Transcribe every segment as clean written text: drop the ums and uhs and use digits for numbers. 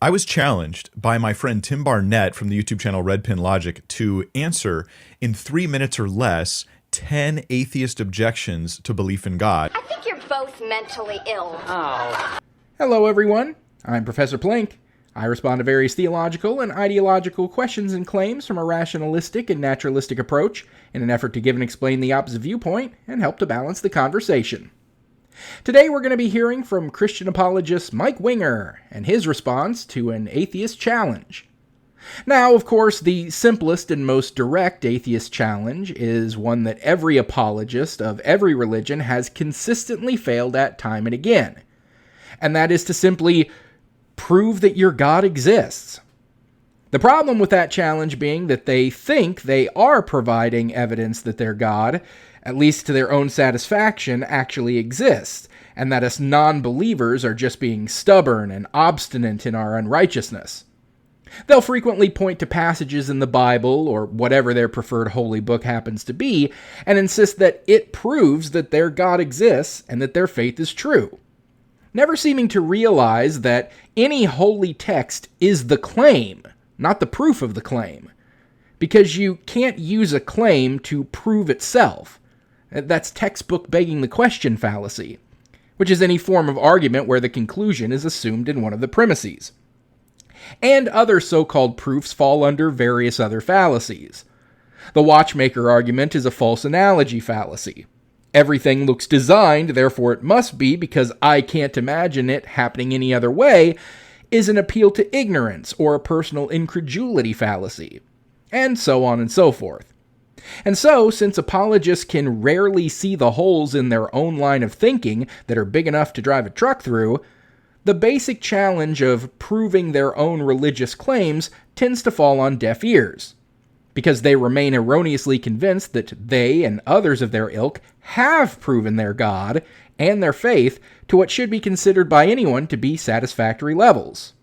I was challenged by my friend Tim Barnett from the YouTube channel Red Pin Logic to answer in 3 minutes or less 10 atheist objections to belief in God. I think you're both mentally ill. Oh. Hello everyone, I'm Professor Plink. I respond to various theological and ideological questions and claims from a rationalistic and naturalistic approach in an effort to give and explain the opposite viewpoint and help to balance the conversation. Today we're going to be hearing from Christian apologist Mike Winger and his response to an atheist challenge. Now, of course, the simplest and most direct atheist challenge is one that every apologist of every religion has consistently failed at time and again. And that is to simply prove that your God exists. The problem with that challenge being that they think they are providing evidence that their God, at least to their own satisfaction, actually exists, and that us non-believers are just being stubborn and obstinate in our unrighteousness. They'll frequently point to passages in the Bible, or whatever their preferred holy book happens to be, and insist that it proves that their God exists and that their faith is true, never seeming to realize that any holy text is the claim, not the proof of the claim, because you can't use a claim to prove itself. That's textbook begging the question fallacy, which is any form of argument where the conclusion is assumed in one of the premises. And other so-called proofs fall under various other fallacies. The watchmaker argument is a false analogy fallacy. Everything looks designed, therefore it must be, because I can't imagine it happening any other way, is an appeal to ignorance or a personal incredulity fallacy, and so on and so forth. And so, since apologists can rarely see the holes in their own line of thinking that are big enough to drive a truck through, the basic challenge of proving their own religious claims tends to fall on deaf ears, because they remain erroneously convinced that they and others of their ilk have proven their God and their faith to what should be considered by anyone to be satisfactory levels.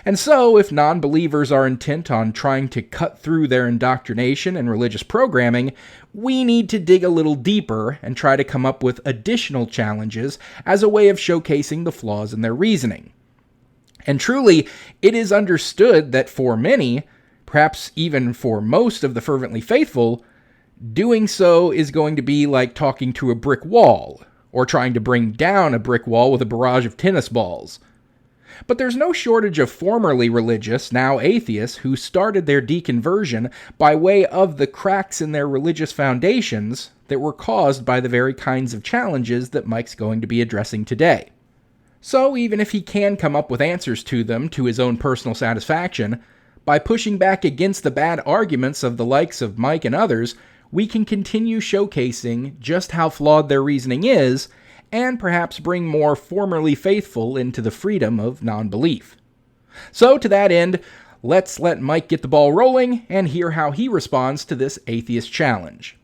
And so, if non-believers are intent on trying to cut through their indoctrination and religious programming, we need to dig a little deeper and try to come up with additional challenges as a way of showcasing the flaws in their reasoning. And truly, it is understood that for many, perhaps even for most of the fervently faithful, doing so is going to be like talking to a brick wall, or trying to bring down a brick wall with a barrage of tennis balls. But there's no shortage of formerly religious, now atheists, who started their deconversion by way of the cracks in their religious foundations that were caused by the very kinds of challenges that Mike's going to be addressing today. So even if he can come up with answers to them to his own personal satisfaction, by pushing back against the bad arguments of the likes of Mike and others, we can continue showcasing just how flawed their reasoning is, and perhaps bring more formerly faithful into the freedom of non-belief. So to that end, let's let Mike get the ball rolling and hear how he responds to this atheist challenge.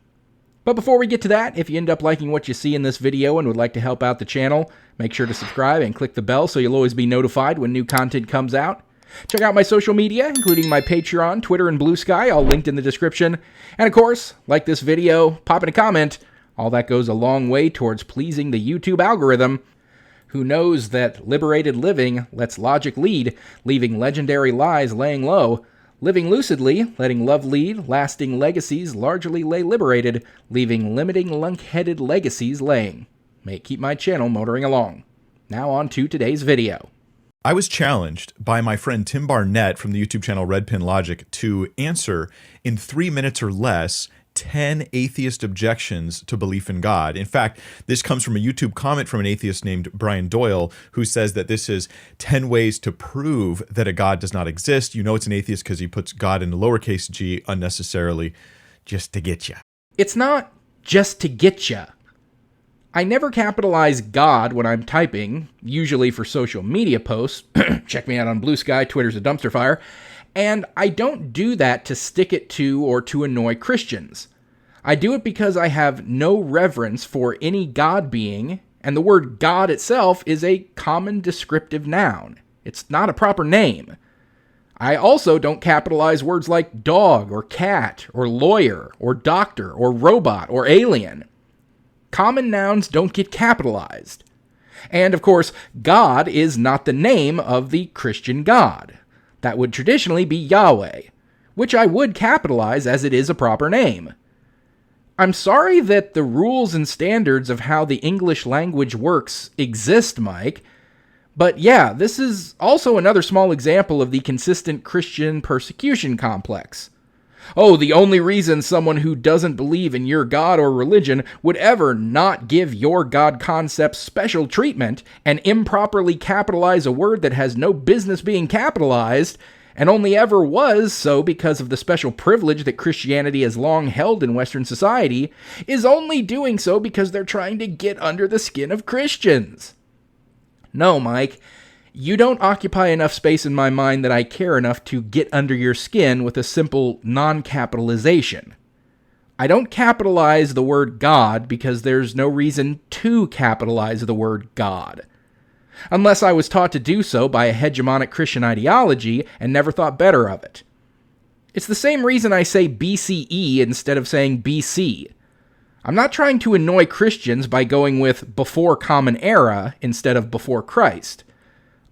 But before we get to that, if you end up liking what you see in this video and would like to help out the channel, make sure to subscribe and click the bell so you'll always be notified when new content comes out. Check out my social media, including my Patreon, Twitter, and Blue Sky, all linked in the description. And of course, like this video, pop in a comment. All that goes a long way towards pleasing the YouTube algorithm, who knows that liberated living lets logic lead, leaving legendary lies laying low, living lucidly, letting love lead, lasting legacies largely lay liberated, leaving limiting lunk-headed legacies laying. May it keep my channel motoring along. Now on to today's video. I was challenged by my friend Tim Barnett from the YouTube channel Red Pin Logic to answer in 3 minutes or less 10 atheist objections to belief in God. In fact, this comes from a YouTube comment from an atheist named Brian Doyle, who says that this is 10 ways to prove that a God does not exist. You know it's an atheist because he puts God in lowercase g unnecessarily, just to get you. It's not just to get you. I never capitalize God when I'm typing, usually for social media posts. Check me out on Blue Sky, Twitter's a dumpster fire. And I don't do that to stick it to or to annoy Christians. I do it because I have no reverence for any God being, and the word God itself is a common descriptive noun. It's not a proper name. I also don't capitalize words like dog or cat or lawyer or doctor or robot or alien. Common nouns don't get capitalized. And, of course, God is not the name of the Christian God. That would traditionally be Yahweh, which I would capitalize as it is a proper name. I'm sorry that the rules and standards of how the English language works exist, Mike, but yeah, this is also another small example of the consistent Christian persecution complex. Oh, the only reason someone who doesn't believe in your God or religion would ever not give your God concept special treatment and improperly capitalize a word that has no business being capitalized, and only ever was so because of the special privilege that Christianity has long held in Western society, is only doing so because they're trying to get under the skin of Christians. No, Mike, you don't occupy enough space in my mind that I care enough to get under your skin with a simple non-capitalization. I don't capitalize the word God because there's no reason to capitalize the word God. Unless I was taught to do so by a hegemonic Christian ideology and never thought better of it. It's the same reason I say BCE instead of saying BC. I'm not trying to annoy Christians by going with before Common Era instead of before Christ.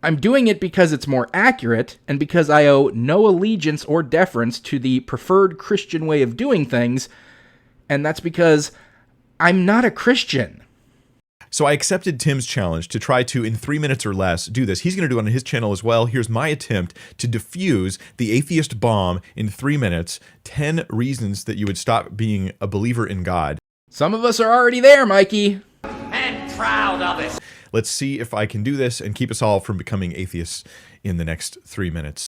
I'm doing it because it's more accurate and because I owe no allegiance or deference to the preferred Christian way of doing things, and that's because I'm not a Christian. So I accepted Tim's challenge to try to, in 3 minutes or less, do this. He's going to do it on his channel as well. Here's my attempt to defuse the atheist bomb in 3 minutes. 10 reasons that you would stop being a believer in God. Some of us are already there, Mikey. And proud of it. Let's see if I can do this and keep us all from becoming atheists in the next 3 minutes.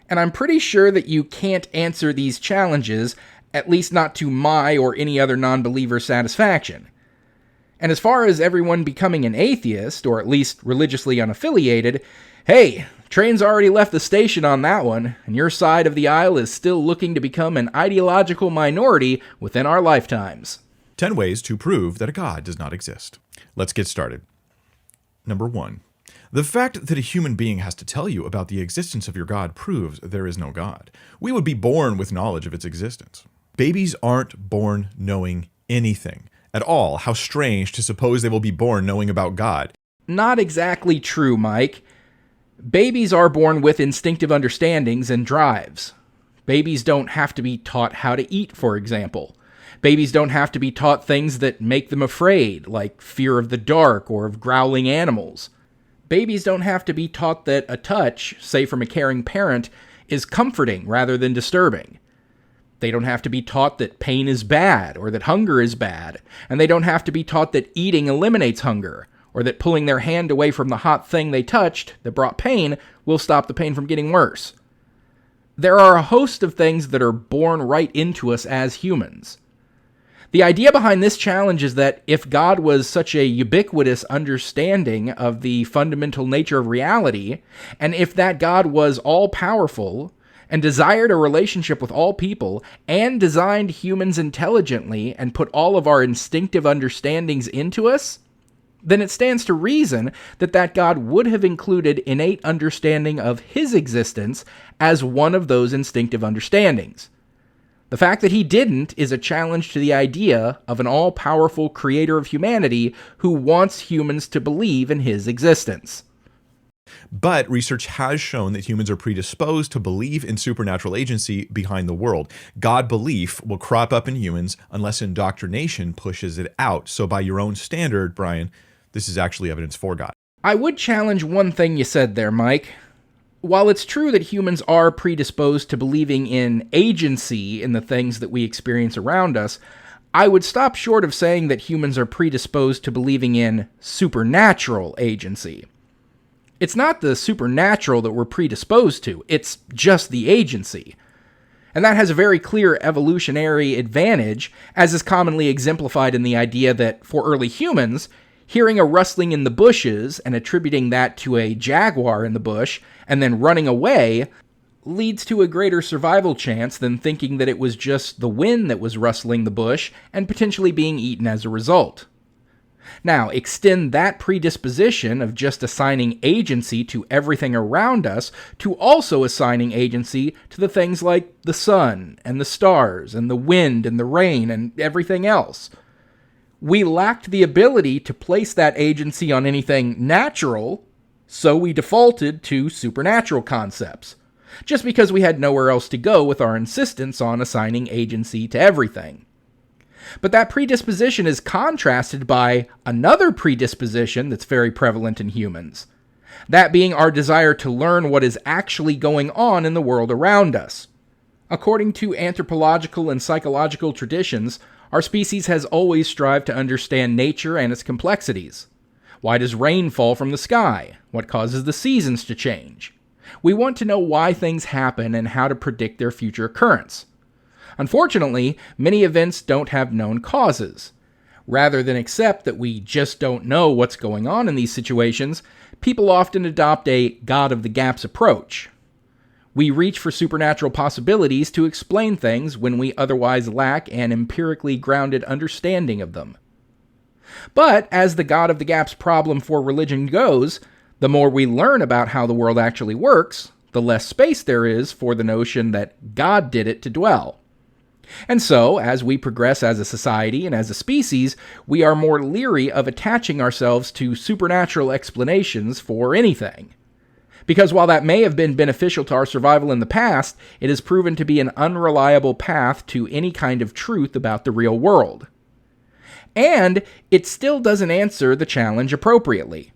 And I'm pretty sure that you can't answer these challenges, at least not to my or any other non-believer's satisfaction. And as far as everyone becoming an atheist, or at least religiously unaffiliated, hey, train's already left the station on that one, and your side of the aisle is still looking to become an ideological minority within our lifetimes. 10 ways to prove that a God does not exist. Let's get started. Number 1. The fact that a human being has to tell you about the existence of your God proves there is no God. We would be born with knowledge of its existence. Babies aren't born knowing anything at all. How strange to suppose they will be born knowing about God. Not exactly true, Mike. Babies are born with instinctive understandings and drives. Babies don't have to be taught how to eat, for example. Babies don't have to be taught things that make them afraid, like fear of the dark or of growling animals. Babies don't have to be taught that a touch, say from a caring parent, is comforting rather than disturbing. They don't have to be taught that pain is bad or that hunger is bad, and they don't have to be taught that eating eliminates hunger, or that pulling their hand away from the hot thing they touched that brought pain will stop the pain from getting worse. There are a host of things that are born right into us as humans. The idea behind this challenge is that if God was such a ubiquitous understanding of the fundamental nature of reality, and if that God was all-powerful, and desired a relationship with all people, and designed humans intelligently, and put all of our instinctive understandings into us, then it stands to reason that that God would have included innate understanding of his existence as one of those instinctive understandings. The fact that he didn't is a challenge to the idea of an all-powerful creator of humanity who wants humans to believe in his existence. But research has shown that humans are predisposed to believe in supernatural agency behind the world. God belief will crop up in humans unless indoctrination pushes it out. So by your own standard, Brian, this is actually evidence for God. I would challenge one thing you said there, Mike. While it's true that humans are predisposed to believing in agency in the things that we experience around us, I would stop short of saying that humans are predisposed to believing in supernatural agency. It's not the supernatural that we're predisposed to, it's just the agency. And that has a very clear evolutionary advantage, as is commonly exemplified in the idea that for early humans, hearing a rustling in the bushes and attributing that to a jaguar in the bush, and then running away, leads to a greater survival chance than thinking that it was just the wind that was rustling the bush and potentially being eaten as a result. Now, extend that predisposition of just assigning agency to everything around us to also assigning agency to the things like the sun and the stars and the wind and the rain and everything else. We lacked the ability to place that agency on anything natural, so we defaulted to supernatural concepts, just because we had nowhere else to go with our insistence on assigning agency to everything. But that predisposition is contrasted by another predisposition that's very prevalent in humans, that being our desire to learn what is actually going on in the world around us. According to anthropological and psychological traditions, our species has always strived to understand nature and its complexities. Why does rain fall from the sky? What causes the seasons to change? We want to know why things happen and how to predict their future occurrence. Unfortunately, many events don't have known causes. Rather than accept that we just don't know what's going on in these situations, people often adopt a God of the gaps approach. We reach for supernatural possibilities to explain things when we otherwise lack an empirically grounded understanding of them. But, as the God of the gaps problem for religion goes, the more we learn about how the world actually works, the less space there is for the notion that God did it to dwell. And so, as we progress as a society and as a species, we are more leery of attaching ourselves to supernatural explanations for anything. Because while that may have been beneficial to our survival in the past, it has proven to be an unreliable path to any kind of truth about the real world. And it still doesn't answer the challenge appropriately.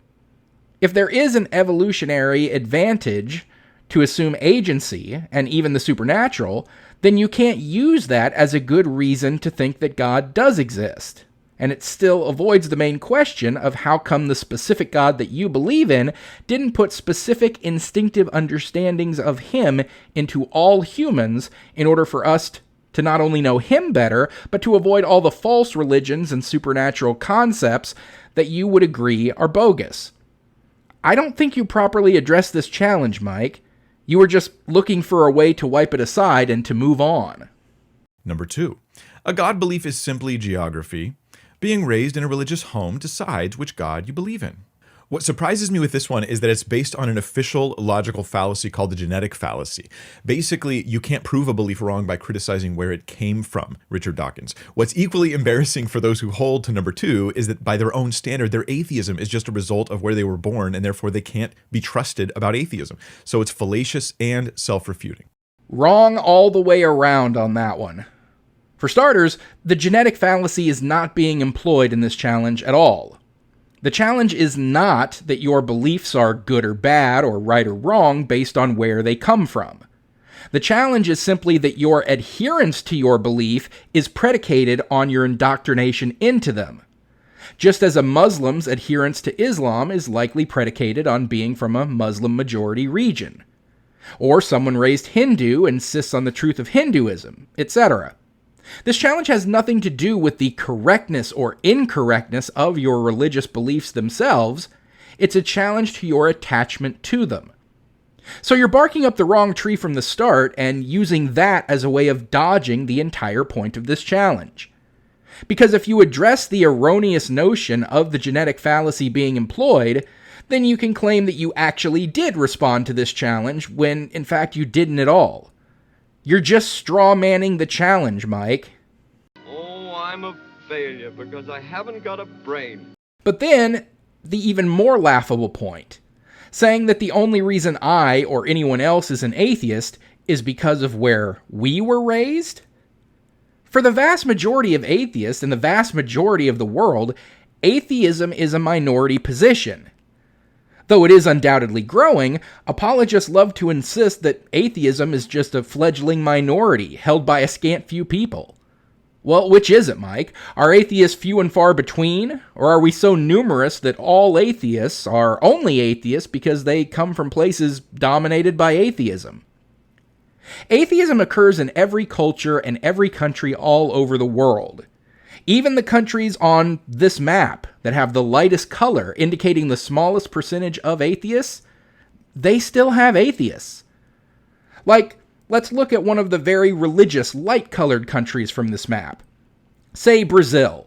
If there is an evolutionary advantage to assume agency, and even the supernatural, then you can't use that as a good reason to think that God does exist. And it still avoids the main question of how come the specific God that you believe in didn't put specific instinctive understandings of him into all humans in order for us to not only know him better, but to avoid all the false religions and supernatural concepts that you would agree are bogus. I don't think you properly addressed this challenge, Mike. You were just looking for a way to wipe it aside and to move on. Number 2. A God belief is simply geography. Being raised in a religious home decides which God you believe in. What surprises me with this one is that it's based on an official logical fallacy called the genetic fallacy. Basically, you can't prove a belief wrong by criticizing where it came from, Richard Dawkins. What's equally embarrassing for those who hold to number 2 is that by their own standard, their atheism is just a result of where they were born, and therefore they can't be trusted about atheism. So it's fallacious and self-refuting. Wrong all the way around on that one. For starters, the genetic fallacy is not being employed in this challenge at all. The challenge is not that your beliefs are good or bad or right or wrong based on where they come from. The challenge is simply that your adherence to your belief is predicated on your indoctrination into them. Just as a Muslim's adherence to Islam is likely predicated on being from a Muslim-majority region. Or someone raised Hindu insists on the truth of Hinduism, etc. This challenge has nothing to do with the correctness or incorrectness of your religious beliefs themselves. It's a challenge to your attachment to them. So you're barking up the wrong tree from the start and using that as a way of dodging the entire point of this challenge. Because if you address the erroneous notion of the genetic fallacy being employed, then you can claim that you actually did respond to this challenge when, in fact, you didn't at all. You're just straw-manning the challenge, Mike. Oh, I'm a failure because I haven't got a brain. But then, the even more laughable point, saying that the only reason I or anyone else is an atheist is because of where we were raised? For the vast majority of atheists and the vast majority of the world, atheism is a minority position. Though it is undoubtedly growing, apologists love to insist that atheism is just a fledgling minority held by a scant few people. Well, which is it, Mike? Are atheists few and far between? Or are we so numerous that all atheists are only atheists because they come from places dominated by atheism? Atheism occurs in every culture and every country all over the world. Even the countries on this map that have the lightest color, indicating the smallest percentage of atheists, they still have atheists. Like, let's look at one of the very religious, light-colored countries from this map. Say Brazil.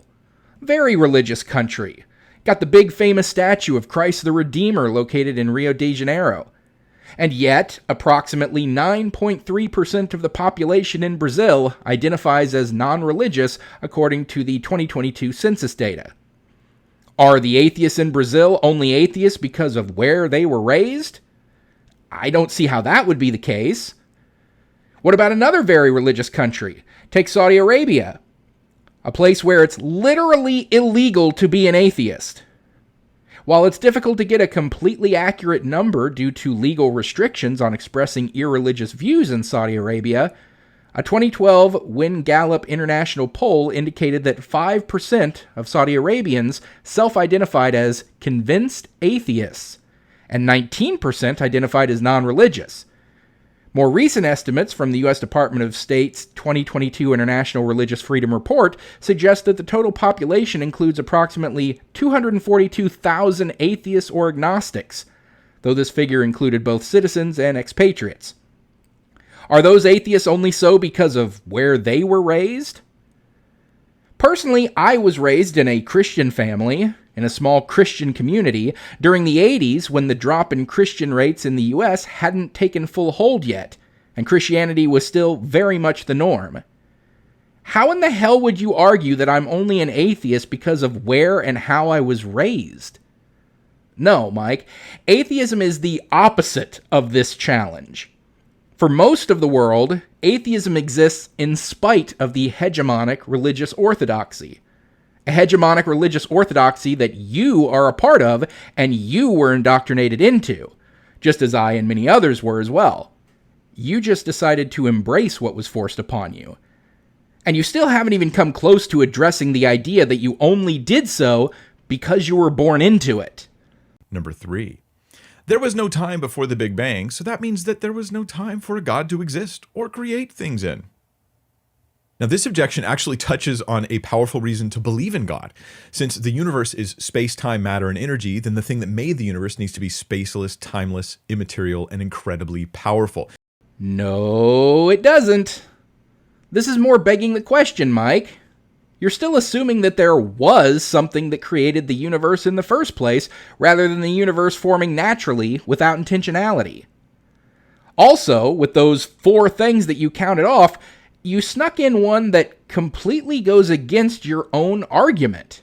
Very religious country. Got the big famous statue of Christ the Redeemer located in Rio de Janeiro. And yet, approximately 9.3% of the population in Brazil identifies as non-religious, according to the 2022 census data. Are the atheists in Brazil only atheists because of where they were raised? I don't see how that would be the case. What about another very religious country? Take Saudi Arabia, a place where it's literally illegal to be an atheist. While it's difficult to get a completely accurate number due to legal restrictions on expressing irreligious views in Saudi Arabia, a 2012 Wynn Gallup International poll indicated that 5% of Saudi Arabians self-identified as convinced atheists, and 19% identified as non-religious. More recent estimates from the U.S. Department of State's 2022 International Religious Freedom Report suggest that the total population includes approximately 242,000 atheists or agnostics, though this figure included both citizens and expatriates. Are those atheists only so because of where they were raised? Personally, I was raised in a Christian family, in a small Christian community, during the 80s when the drop in Christian rates in the US hadn't taken full hold yet, and Christianity was still very much the norm. How in the hell would you argue that I'm only an atheist because of where and how I was raised? No, Mike, atheism is the opposite of this challenge. For most of the world, atheism exists in spite of the hegemonic religious orthodoxy. A hegemonic religious orthodoxy that you are a part of and you were indoctrinated into, just as I and many others were as well. You just decided to embrace what was forced upon you. And you still haven't even come close to addressing the idea that you only did so because you were born into it. Number 3. There was no time before the Big Bang, so that means that there was no time for a God to exist or create things in. Now, this objection actually touches on a powerful reason to believe in God. Since the universe is space, time, matter, and energy, then the thing that made the universe needs to be spaceless, timeless, immaterial, and incredibly powerful. No, it doesn't. This is more begging the question, Mike. You're still assuming that there was something that created the universe in the first place, rather than the universe forming naturally without intentionality. Also, with those 4 things that you counted off, you snuck in one that completely goes against your own argument.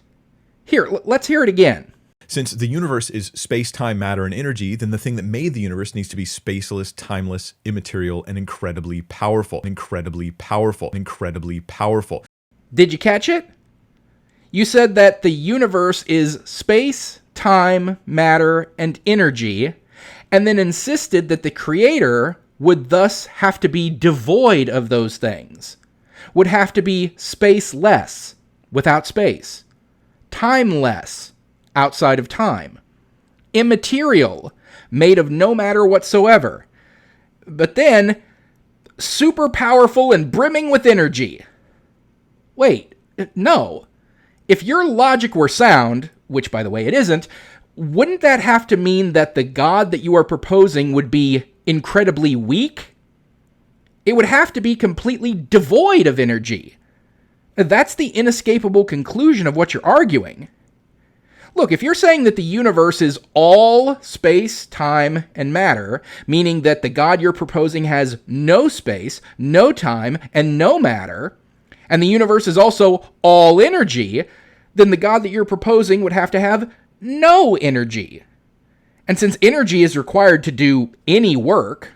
Here, let's hear it again. Since the universe is space, time, matter, and energy, then the thing that made the universe needs to be spaceless, timeless, immaterial, and incredibly powerful. Incredibly powerful. Incredibly powerful. Did you catch it? You said that the universe is space, time, matter, and energy, and then insisted that the creator would thus have to be devoid of those things, would have to be spaceless, without space, timeless, outside of time, immaterial, made of no matter whatsoever, but then super powerful and brimming with energy. Wait, no. If your logic were sound, which by the way it isn't, wouldn't that have to mean that the God that you are proposing would be incredibly weak? It would have to be completely devoid of energy. That's the inescapable conclusion of what you're arguing. Look, if you're saying that the universe is all space, time, and matter, meaning that the God you're proposing has no space, no time, and no matter, and the universe is also all energy, then the God that you're proposing would have to have no energy. And since energy is required to do any work,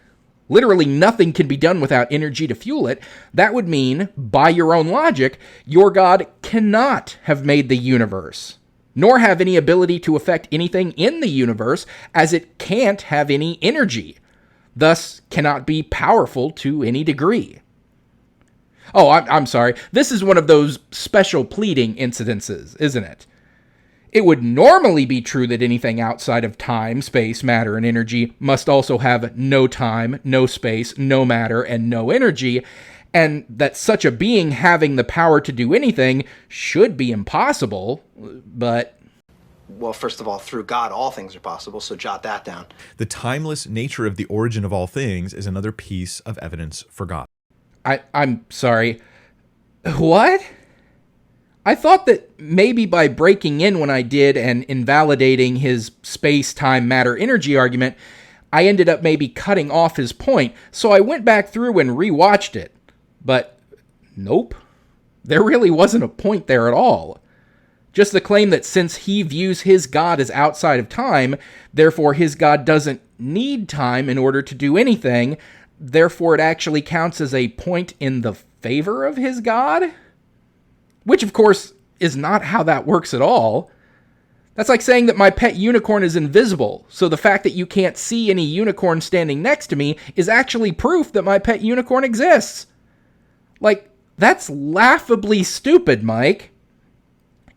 literally nothing can be done without energy to fuel it, that would mean, by your own logic, your God cannot have made the universe, nor have any ability to affect anything in the universe, as it can't have any energy, thus cannot be powerful to any degree. Oh, I'm sorry. This is one of those special pleading incidences, isn't it? It would normally be true that anything outside of time, space, matter, and energy must also have no time, no space, no matter, and no energy, and that such a being having the power to do anything should be impossible, but... Well, first of all, through God, all things are possible, so jot that down. The timeless nature of the origin of all things is another piece of evidence for God. I'm sorry. What? I thought that maybe by breaking in when I did and invalidating his space, time, matter, energy argument, I ended up maybe cutting off his point, so I went back through and rewatched it. But nope, there really wasn't a point there at all. Just the claim that since he views his God as outside of time, therefore his God doesn't need time in order to do anything, therefore it actually counts as a point in the favor of his God? Which, of course, is not how that works at all. That's like saying that my pet unicorn is invisible, so the fact that you can't see any unicorn standing next to me is actually proof that my pet unicorn exists. Like, that's laughably stupid, Mike.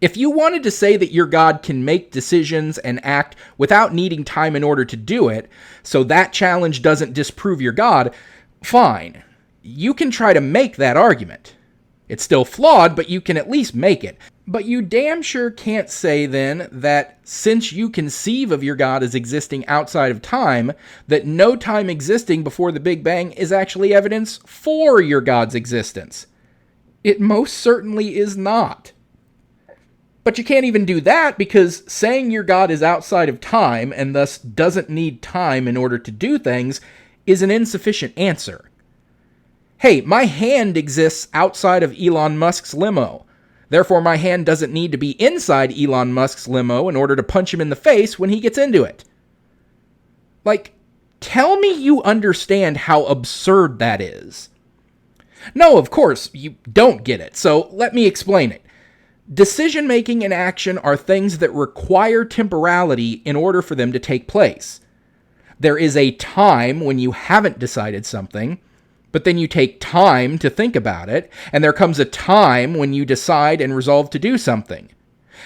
If you wanted to say that your God can make decisions and act without needing time in order to do it, so that challenge doesn't disprove your God, fine. You can try to make that argument. It's still flawed, but you can at least make it. But you damn sure can't say then that since you conceive of your God as existing outside of time, that no time existing before the Big Bang is actually evidence for your God's existence. It most certainly is not. But you can't even do that because saying your God is outside of time and thus doesn't need time in order to do things is an insufficient answer. Hey, my hand exists outside of Elon Musk's limo. Therefore, my hand doesn't need to be inside Elon Musk's limo in order to punch him in the face when he gets into it. Like, tell me you understand how absurd that is. No, of course, you don't get it, so let me explain it. Decision-making and action are things that require temporality in order for them to take place. There is a time when you haven't decided something, but then you take time to think about it, and there comes a time when you decide and resolve to do something.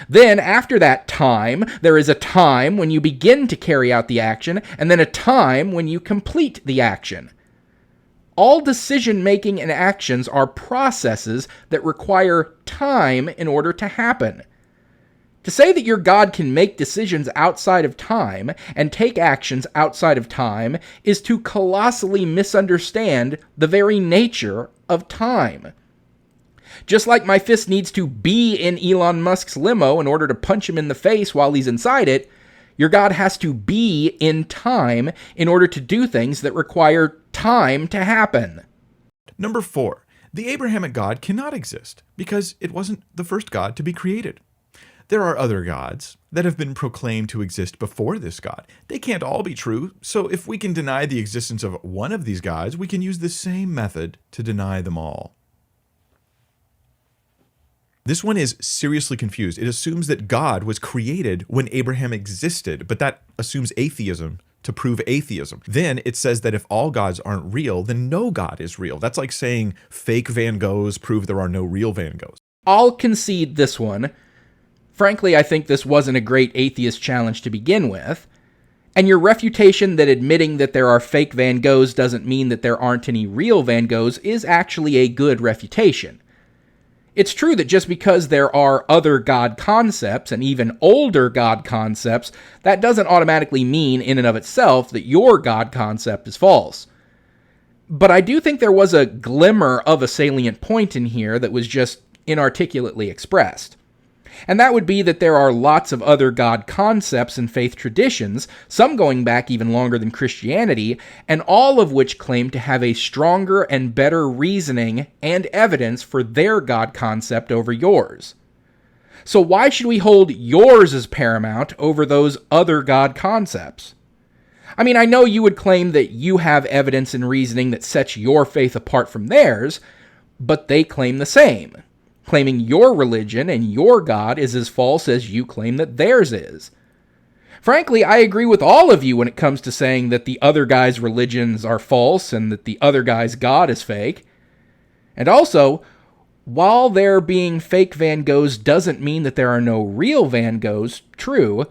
Then, after that time, there is a time when you begin to carry out the action, and then a time when you complete the action. All decision-making and actions are processes that require time in order to happen. To say that your God can make decisions outside of time and take actions outside of time is to colossally misunderstand the very nature of time. Just like my fist needs to be in Elon Musk's limo in order to punch him in the face while he's inside it, your God has to be in time in order to do things that require time to happen. Number 4. The Abrahamic God cannot exist because it wasn't the first God to be created. There are other gods that have been proclaimed to exist before this God. They can't all be true, so if we can deny the existence of one of these gods, we can use the same method to deny them all. This one is seriously confused. It assumes that God was created when Abraham existed, but that assumes atheism to prove atheism. Then it says that if all gods aren't real, then no God is real. That's like saying fake Van Goghs prove there are no real Van Goghs. I'll concede this one. Frankly, I think this wasn't a great atheist challenge to begin with. And your refutation that admitting that there are fake Van Goghs doesn't mean that there aren't any real Van Goghs is actually a good refutation. It's true that just because there are other God concepts, and even older God concepts, that doesn't automatically mean in and of itself that your God concept is false. But I do think there was a glimmer of a salient point in here that was just inarticulately expressed. And that would be that there are lots of other God concepts and faith traditions, some going back even longer than Christianity, and all of which claim to have a stronger and better reasoning and evidence for their God concept over yours. So why should we hold yours as paramount over those other God concepts? I mean, I know you would claim that you have evidence and reasoning that sets your faith apart from theirs, but they claim the same, claiming your religion and your God is as false as you claim that theirs is. Frankly, I agree with all of you when it comes to saying that the other guy's religions are false and that the other guy's God is fake. And also, while there being fake Van Goghs doesn't mean that there are no real Van Goghs, true,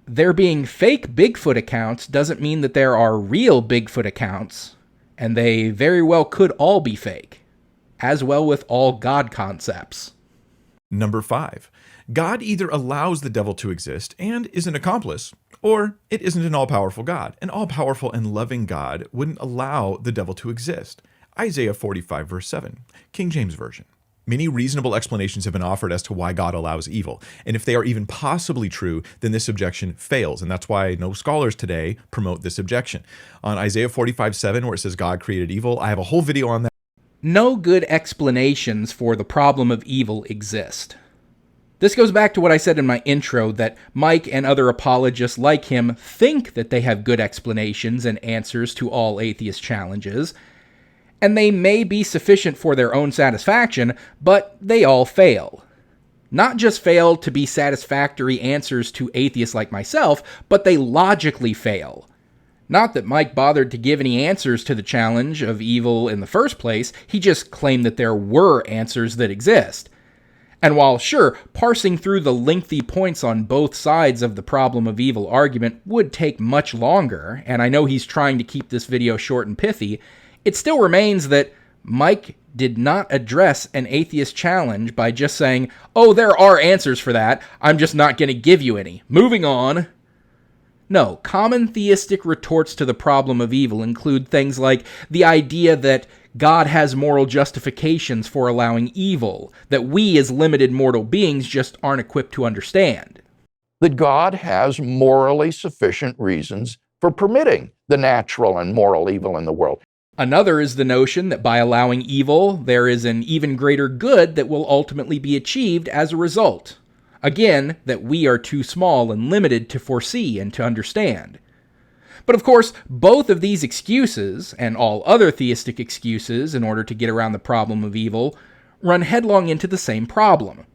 there being fake Bigfoot accounts doesn't mean that there are real Bigfoot accounts, and they very well could all be fake. As well with all God concepts. Number 5. God either allows the devil to exist and is an accomplice, or it isn't an all-powerful God. An all-powerful and loving God wouldn't allow the devil to exist. Isaiah 45 verse 7, King James Version. Many reasonable explanations have been offered as to why God allows evil. And if they are even possibly true, then this objection fails. And that's why no scholars today promote this objection. On Isaiah 45:7, where it says God created evil, I have a whole video on that. No good explanations for the problem of evil exist. This goes back to what I said in my intro, that Mike and other apologists like him think that they have good explanations and answers to all atheist challenges, and they may be sufficient for their own satisfaction, but they all fail. Not just fail to be satisfactory answers to atheists like myself, but they logically fail. Not that Mike bothered to give any answers to the challenge of evil in the first place, he just claimed that there were answers that exist. And while, sure, parsing through the lengthy points on both sides of the problem of evil argument would take much longer, and I know he's trying to keep this video short and pithy, it still remains that Mike did not address an atheist challenge by just saying, oh, there are answers for that, I'm just not going to give you any. Moving on. No, common theistic retorts to the problem of evil include things like the idea that God has moral justifications for allowing evil, that we as limited mortal beings just aren't equipped to understand. That God has morally sufficient reasons for permitting the natural and moral evil in the world. Another is the notion that by allowing evil, there is an even greater good that will ultimately be achieved as a result. Again, that we are too small and limited to foresee and to understand. But of course, both of these excuses, and all other theistic excuses in order to get around the problem of evil, run headlong into the same problem.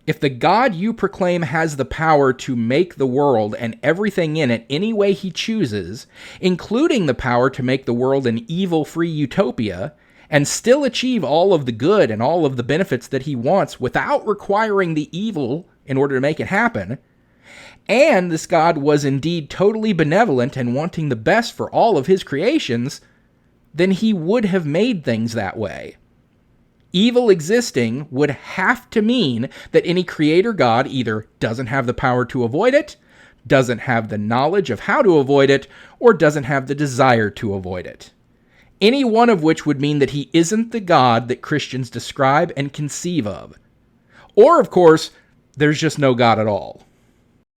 If the God you proclaim has the power to make the world and everything in it any way he chooses, including the power to make the world an evil-free utopia, and still achieve all of the good and all of the benefits that he wants without requiring the evil in order to make it happen, and this God was indeed totally benevolent and wanting the best for all of his creations, then he would have made things that way. Evil existing would have to mean that any creator God either doesn't have the power to avoid it, doesn't have the knowledge of how to avoid it, or doesn't have the desire to avoid it. Any one of which would mean that he isn't the God that Christians describe and conceive of. Or, of course, there's just no God at all.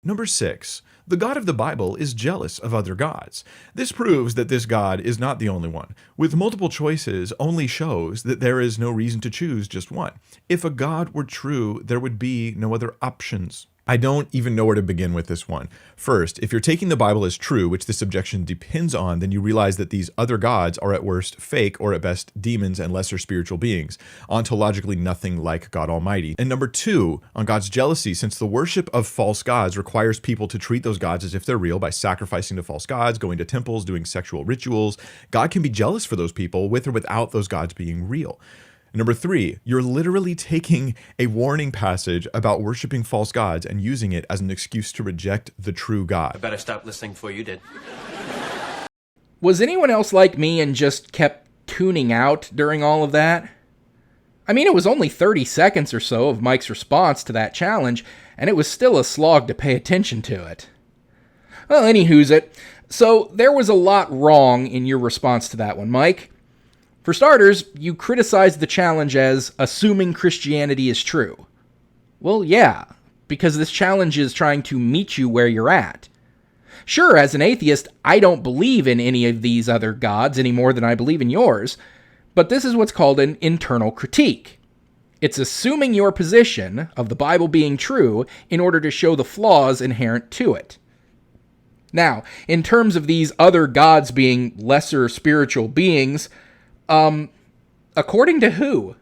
Number 6. The God of the Bible is jealous of other gods. This proves that this God is not the only one. With multiple choices only shows that there is no reason to choose just one. If a God were true, there would be no other options. I don't even know where to begin with this one. First, if you're taking the Bible as true, which this objection depends on, then you realize that these other gods are at worst fake or at best demons and lesser spiritual beings, ontologically nothing like God Almighty. And number 2, on God's jealousy, since the worship of false gods requires people to treat those gods as if they're real by sacrificing to false gods, going to temples, doing sexual rituals, God can be jealous for those people with or without those gods being real. Number 3, you're literally taking a warning passage about worshiping false gods and using it as an excuse to reject the true God. I better stop listening before you did. Was anyone else like me and just kept tuning out during all of that? I mean, it was only 30 seconds or so of Mike's response to that challenge, and it was still a slog to pay attention to it. Well, anywho's it. So there was a lot wrong in your response to that one, Mike. For starters, you criticized the challenge as assuming Christianity is true. Well, yeah, because this challenge is trying to meet you where you're at. Sure, as an atheist, I don't believe in any of these other gods any more than I believe in yours, but this is what's called an internal critique. It's assuming your position of the Bible being true in order to show the flaws inherent to it. Now, in terms of these other gods being lesser spiritual beings, according to who?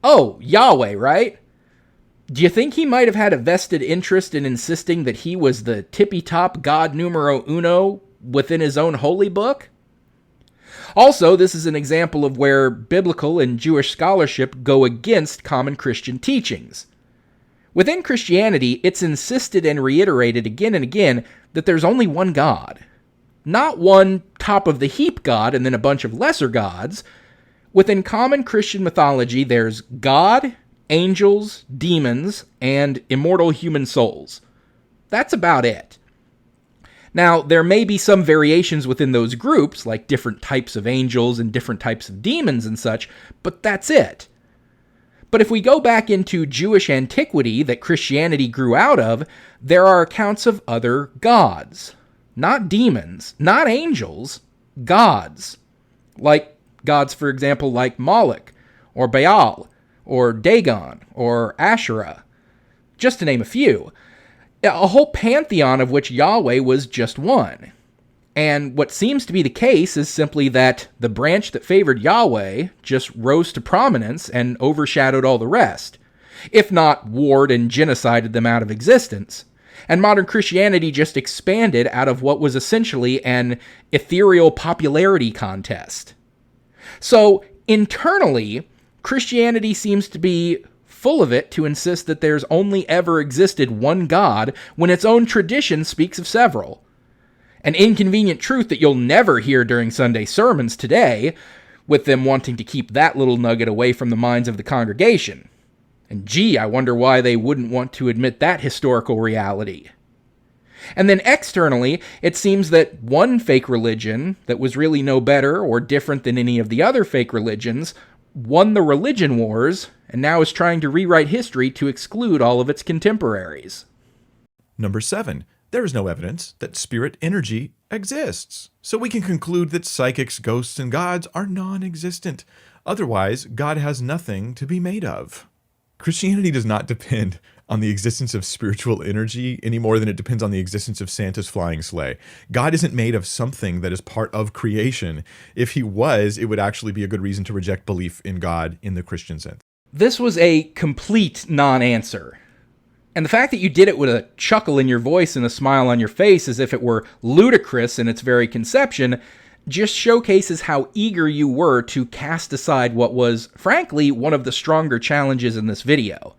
Oh, Yahweh, right? Do you think he might have had a vested interest in insisting that he was the tippy-top god numero uno within his own holy book? Also, this is an example of where biblical and Jewish scholarship go against common Christian teachings. Within Christianity, it's insisted and reiterated again and again that there's only one God. Not one top-of-the-heap god and then a bunch of lesser gods. Within common Christian mythology, there's God, angels, demons, and immortal human souls. That's about it. Now, there may be some variations within those groups, like different types of angels and different types of demons and such, but that's it. But if we go back into Jewish antiquity that Christianity grew out of, there are accounts of other gods. Not demons, not angels, gods. Like gods, for example, like Moloch, or Baal, or Dagon, or Asherah, just to name a few. A whole pantheon of which Yahweh was just one. And what seems to be the case is simply that the branch that favored Yahweh just rose to prominence and overshadowed all the rest, if not warred and genocided them out of existence. And modern Christianity just expanded out of what was essentially an ethereal popularity contest. So, internally, Christianity seems to be full of it to insist that there's only ever existed one God when its own tradition speaks of several. An inconvenient truth that you'll never hear during Sunday sermons today, with them wanting to keep that little nugget away from the minds of the congregation. And gee, I wonder why they wouldn't want to admit that historical reality. And then externally, it seems that one fake religion that was really no better or different than any of the other fake religions won the religion wars and now is trying to rewrite history to exclude all of its contemporaries. Number 7. There is no evidence that spirit energy exists. So we can conclude that psychics, ghosts, and gods are non-existent. Otherwise, God has nothing to be made of. Christianity does not depend on the existence of spiritual energy any more than it depends on the existence of Santa's flying sleigh. God isn't made of something that is part of creation. If he was, it would actually be a good reason to reject belief in God in the Christian sense. This was a complete non-answer. And the fact that you did it with a chuckle in your voice and a smile on your face as if it were ludicrous in its very conception just showcases how eager you were to cast aside what was, frankly, one of the stronger challenges in this video.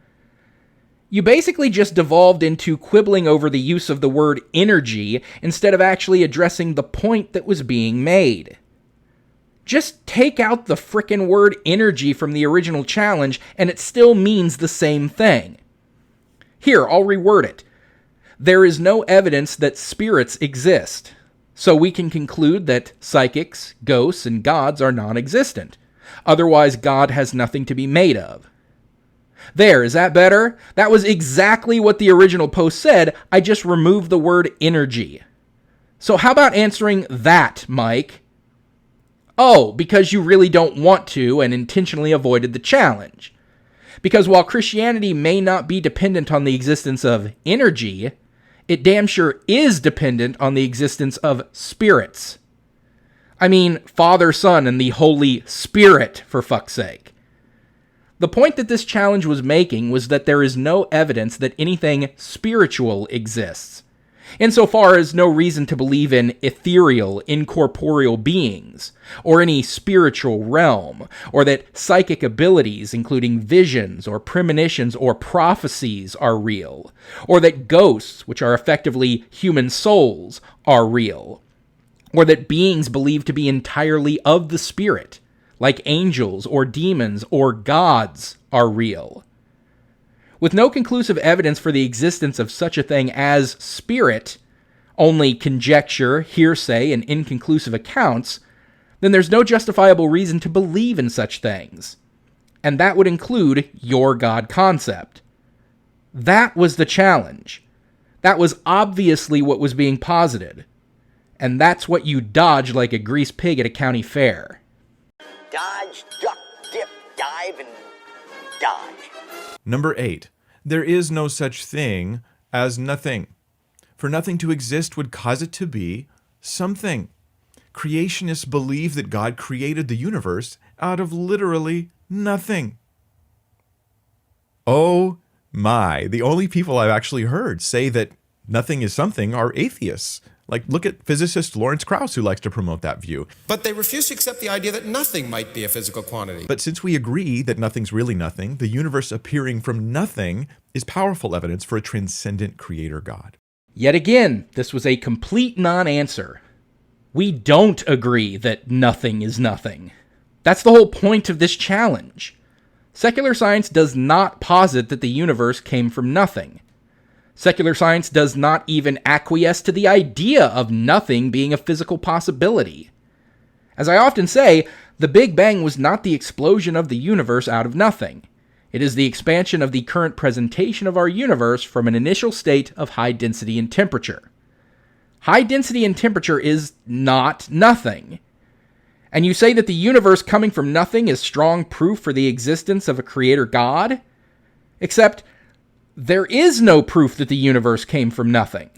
You basically just devolved into quibbling over the use of the word energy instead of actually addressing the point that was being made. Just take out the frickin' word energy from the original challenge and it still means the same thing. Here, I'll reword it. There is no evidence that spirits exist, so we can conclude that psychics, ghosts, and gods are non-existent. Otherwise, God has nothing to be made of. There, is that better? That was exactly what the original post said, I just removed the word energy. So how about answering that, Mike? Oh, because you really don't want to and intentionally avoided the challenge. Because while Christianity may not be dependent on the existence of energy, it damn sure is dependent on the existence of spirits. I mean, Father, Son, and the Holy Spirit, for fuck's sake. The point that this challenge was making was that there is no evidence that anything spiritual exists, insofar as no reason to believe in ethereal, incorporeal beings, or any spiritual realm, or that psychic abilities, including visions or premonitions or prophecies, are real, or that ghosts, which are effectively human souls, are real, or that beings believed to be entirely of the spirit, like angels or demons or gods, are real. With no conclusive evidence for the existence of such a thing as spirit, only conjecture, hearsay, and inconclusive accounts, then there's no justifiable reason to believe in such things. And that would include your God concept. That was the challenge. That was obviously what was being posited. And that's what you dodged like a greased pig at a county fair. Dodge, duck, dip, dive, and dodge. Number 8. There is no such thing as nothing. For nothing to exist would cause it to be something. Creationists believe that God created the universe out of literally nothing. Oh my. The only people I've actually heard say that nothing is something are atheists. Like, look at physicist Lawrence Krauss, who likes to promote that view. But they refuse to accept the idea that nothing might be a physical quantity. But since we agree that nothing's really nothing, the universe appearing from nothing is powerful evidence for a transcendent creator God. Yet again, this was a complete non-answer. We don't agree that nothing is nothing. That's the whole point of this challenge. Secular science does not posit that the universe came from nothing. Secular science does not even acquiesce to the idea of nothing being a physical possibility. As I often say, the Big Bang was not the explosion of the universe out of nothing. It is the expansion of the current presentation of our universe from an initial state of high density and temperature. High density and temperature is not nothing. And you say that the universe coming from nothing is strong proof for the existence of a creator God? Except, there is no proof that the universe came from nothing.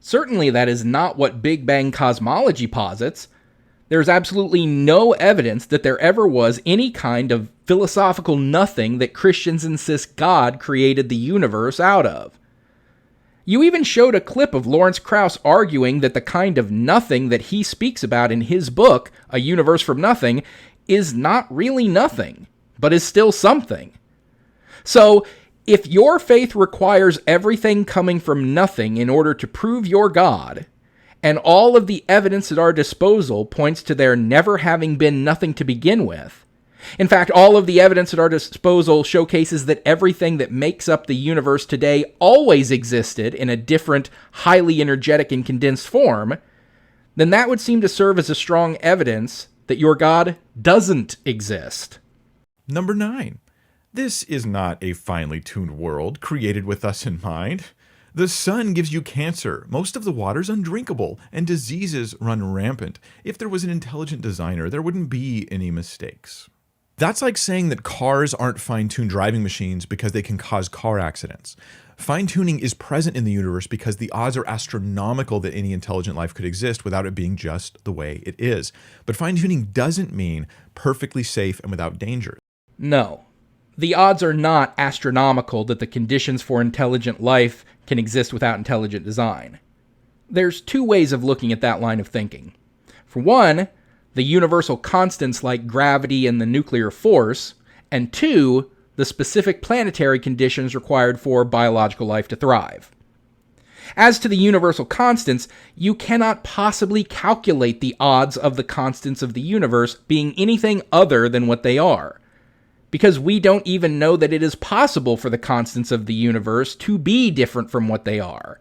Certainly that is not what Big Bang cosmology posits. There is absolutely no evidence that there ever was any kind of philosophical nothing that Christians insist God created the universe out of. You even showed a clip of Lawrence Krauss arguing that the kind of nothing that he speaks about in his book, A Universe from Nothing, is not really nothing, but is still something. So, if your faith requires everything coming from nothing in order to prove your God, and all of the evidence at our disposal points to there never having been nothing to begin with, in fact, all of the evidence at our disposal showcases that everything that makes up the universe today always existed in a different, highly energetic and condensed form, then that would seem to serve as a strong evidence that your God doesn't exist. Number 9. This is not a finely tuned world created with us in mind. The sun gives you cancer, most of the water's undrinkable, and diseases run rampant. If there was an intelligent designer, there wouldn't be any mistakes. That's like saying that cars aren't fine-tuned driving machines because they can cause car accidents. Fine-tuning is present in the universe because the odds are astronomical that any intelligent life could exist without it being just the way it is. But fine-tuning doesn't mean perfectly safe and without danger. No. The odds are not astronomical that the conditions for intelligent life can exist without intelligent design. There's two ways of looking at that line of thinking. For one, the universal constants like gravity and the nuclear force, and two, the specific planetary conditions required for biological life to thrive. As to the universal constants, you cannot possibly calculate the odds of the constants of the universe being anything other than what they are, because we don't even know that it is possible for the constants of the universe to be different from what they are.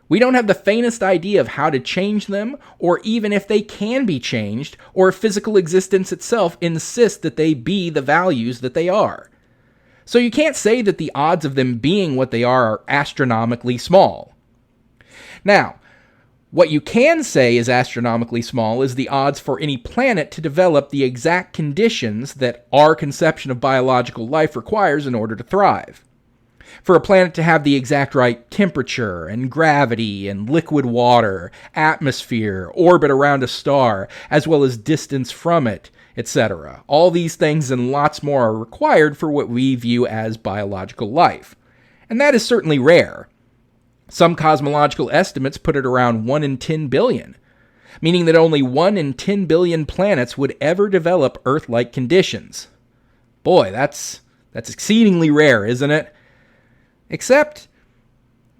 We don't have the faintest idea of how to change them, or even if they can be changed, or if physical existence itself insists that they be the values that they are. So you can't say that the odds of them being what they are astronomically small. Now, what you can say is astronomically small is the odds for any planet to develop the exact conditions that our conception of biological life requires in order to thrive. For a planet to have the exact right temperature and gravity and liquid water, atmosphere, orbit around a star, as well as distance from it, etc. All these things and lots more are required for what we view as biological life. And that is certainly rare. Some cosmological estimates put it around 1 in 10 billion, meaning that only 1 in 10 billion planets would ever develop Earth-like conditions. Boy, that's exceedingly rare, isn't it? Except,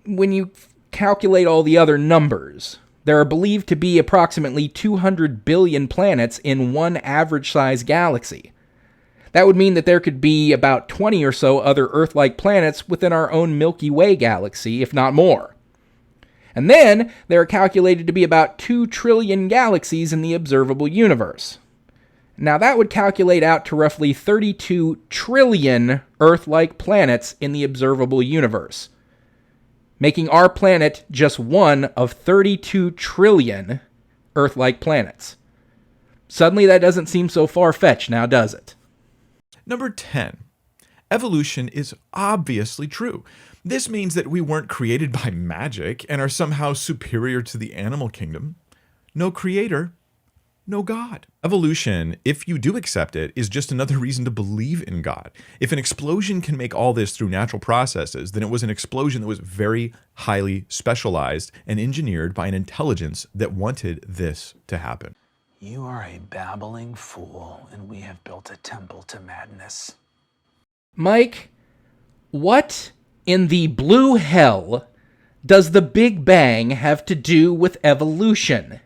when you calculate all the other numbers, there are believed to be approximately 200 billion planets in one average-sized galaxy. That would mean that there could be about 20 or so other Earth-like planets within our own Milky Way galaxy, if not more. And then, there are calculated to be about 2 trillion galaxies in the observable universe. Now that would calculate out to roughly 32 trillion Earth-like planets in the observable universe, making our planet just one of 32 trillion Earth-like planets. Suddenly that doesn't seem so far-fetched now, does it? Number 10. Evolution is obviously true. This means that we weren't created by magic and are somehow superior to the animal kingdom. No creator, no God. Evolution, if you do accept it, is just another reason to believe in God. If an explosion can make all this through natural processes, then it was an explosion that was very highly specialized and engineered by an intelligence that wanted this to happen. You are a babbling fool, and we have built a temple to madness. Mike, what in the blue hell does the Big Bang have to do with evolution?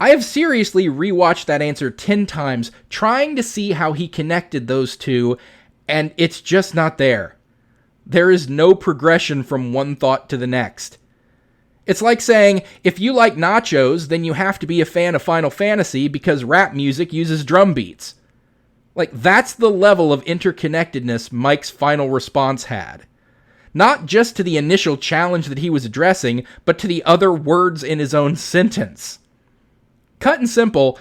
I have seriously rewatched that answer 10 times, trying to see how he connected those two, and it's just not there. There is no progression from one thought to the next. It's like saying, if you like nachos, then you have to be a fan of Final Fantasy because rap music uses drum beats. Like, that's the level of interconnectedness Mike's final response had. Not just to the initial challenge that he was addressing, but to the other words in his own sentence. Cut and simple,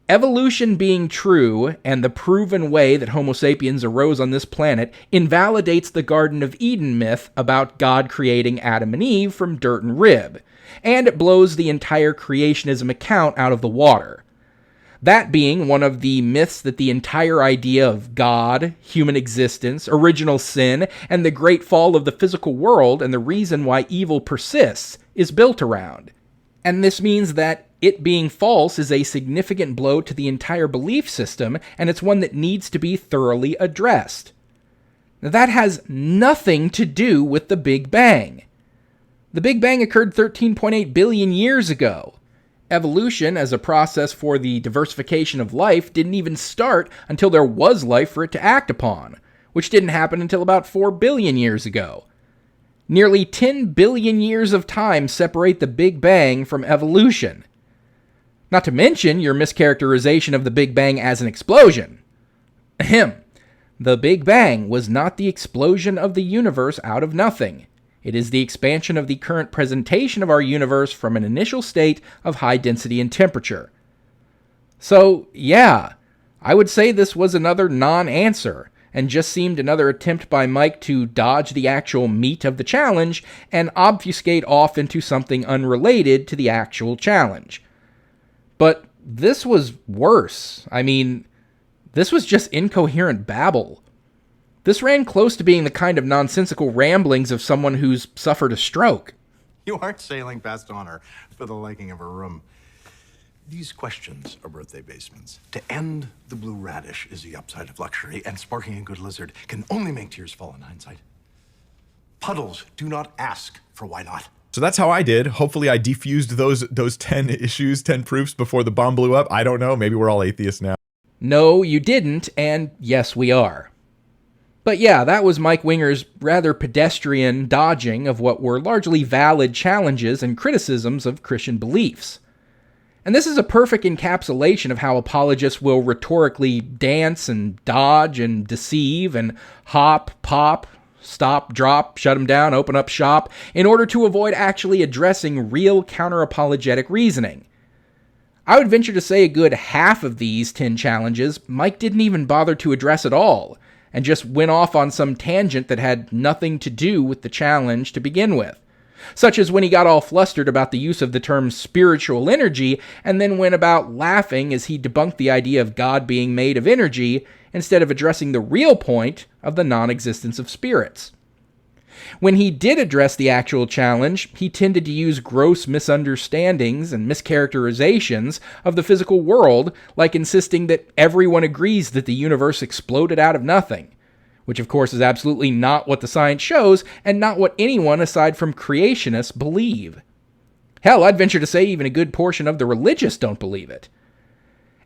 evolution being true and the proven way that Homo sapiens arose on this planet invalidates the Garden of Eden myth about God creating Adam and Eve from dirt and rib, and it blows the entire creationism account out of the water. That being one of the myths that the entire idea of God, human existence, original sin, and the great fall of the physical world and the reason why evil persists is built around. And this means that it being false is a significant blow to the entire belief system, and it's one that needs to be thoroughly addressed. Now, that has nothing to do with the Big Bang. The Big Bang occurred 13.8 billion years ago. Evolution, as a process for the diversification of life, didn't even start until there was life for it to act upon, which didn't happen until about 4 billion years ago. Nearly 10 billion years of time separate the Big Bang from evolution. Not to mention your mischaracterization of the Big Bang as an explosion. Ahem. The Big Bang was not the explosion of the universe out of nothing. It is the expansion of the current presentation of our universe from an initial state of high density and temperature. So, yeah, I would say this was another non-answer, and just seemed another attempt by Mike to dodge the actual meat of the challenge and obfuscate off into something unrelated to the actual challenge. But this was worse. I mean, this was just incoherent babble. This ran close to being the kind of nonsensical ramblings of someone who's suffered a stroke. You aren't sailing past honor for the liking of a room. These questions are birthday basements. To end the blue radish is the upside of luxury, and sparking a good lizard can only make tears fall in hindsight. Puddles do not ask for why not. So that's how I did. Hopefully I defused those 10 issues, 10 proofs before the bomb blew up. I don't know. Maybe we're all atheists now. No, you didn't, and yes, we are. But yeah, that was Mike Winger's rather pedestrian dodging of what were largely valid challenges and criticisms of Christian beliefs. And this is a perfect encapsulation of how apologists will rhetorically dance and dodge and deceive and hop, pop, stop, drop, shut them down, open up shop, in order to avoid actually addressing real counter-apologetic reasoning. I would venture to say a good half of these 10 challenges Mike didn't even bother to address at all, and just went off on some tangent that had nothing to do with the challenge to begin with. Such as when he got all flustered about the use of the term spiritual energy, and then went about laughing as he debunked the idea of God being made of energy, instead of addressing the real point of the non-existence of spirits. When he did address the actual challenge, he tended to use gross misunderstandings and mischaracterizations of the physical world, like insisting that everyone agrees that the universe exploded out of nothing, which of course is absolutely not what the science shows, and not what anyone aside from creationists believe. Hell, I'd venture to say even a good portion of the religious don't believe it.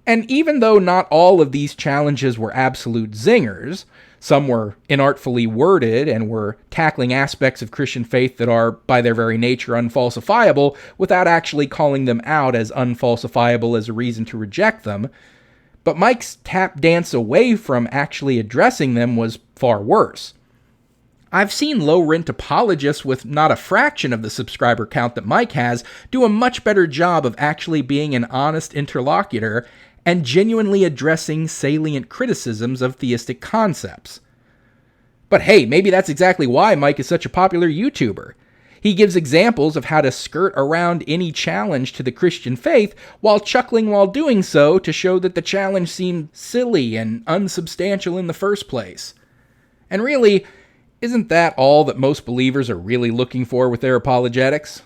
And even though not all of these challenges were absolute zingers, some were inartfully worded and were tackling aspects of Christian faith that are, by their very nature, unfalsifiable, without actually calling them out as unfalsifiable as a reason to reject them. But Mike's tap dance away from actually addressing them was far worse. I've seen low-rent apologists with not a fraction of the subscriber count that Mike has do a much better job of actually being an honest interlocutor and genuinely addressing salient criticisms of theistic concepts. But hey, maybe that's exactly why Mike is such a popular YouTuber. He gives examples of how to skirt around any challenge to the Christian faith while chuckling while doing so to show that the challenge seemed silly and unsubstantial in the first place. And really, isn't that all that most believers are really looking for with their apologetics?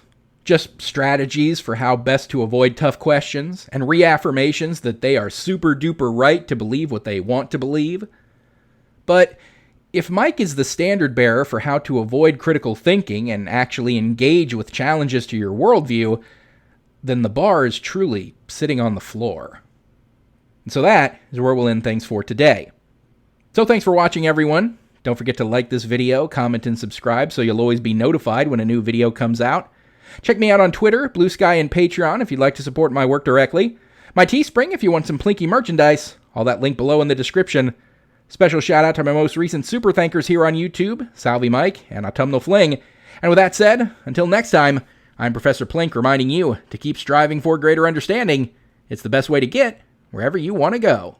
Just strategies for how best to avoid tough questions, and reaffirmations that they are super duper right to believe what they want to believe. But if Mike is the standard bearer for how to avoid critical thinking and actually engage with challenges to your worldview, then the bar is truly sitting on the floor. And so that is where we'll end things for today. So thanks for watching, everyone. Don't forget to like this video, comment, and subscribe so you'll always be notified when a new video comes out. Check me out on Twitter, Blue Sky, and Patreon if you'd like to support my work directly. My Teespring if you want some Plinky merchandise. All that linked below in the description. Special shout out to my most recent super thankers here on YouTube, Salvi Mike and Autumnal Fling. And with that said, until next time, I'm Professor Plink reminding you to keep striving for greater understanding. It's the best way to get wherever you want to go.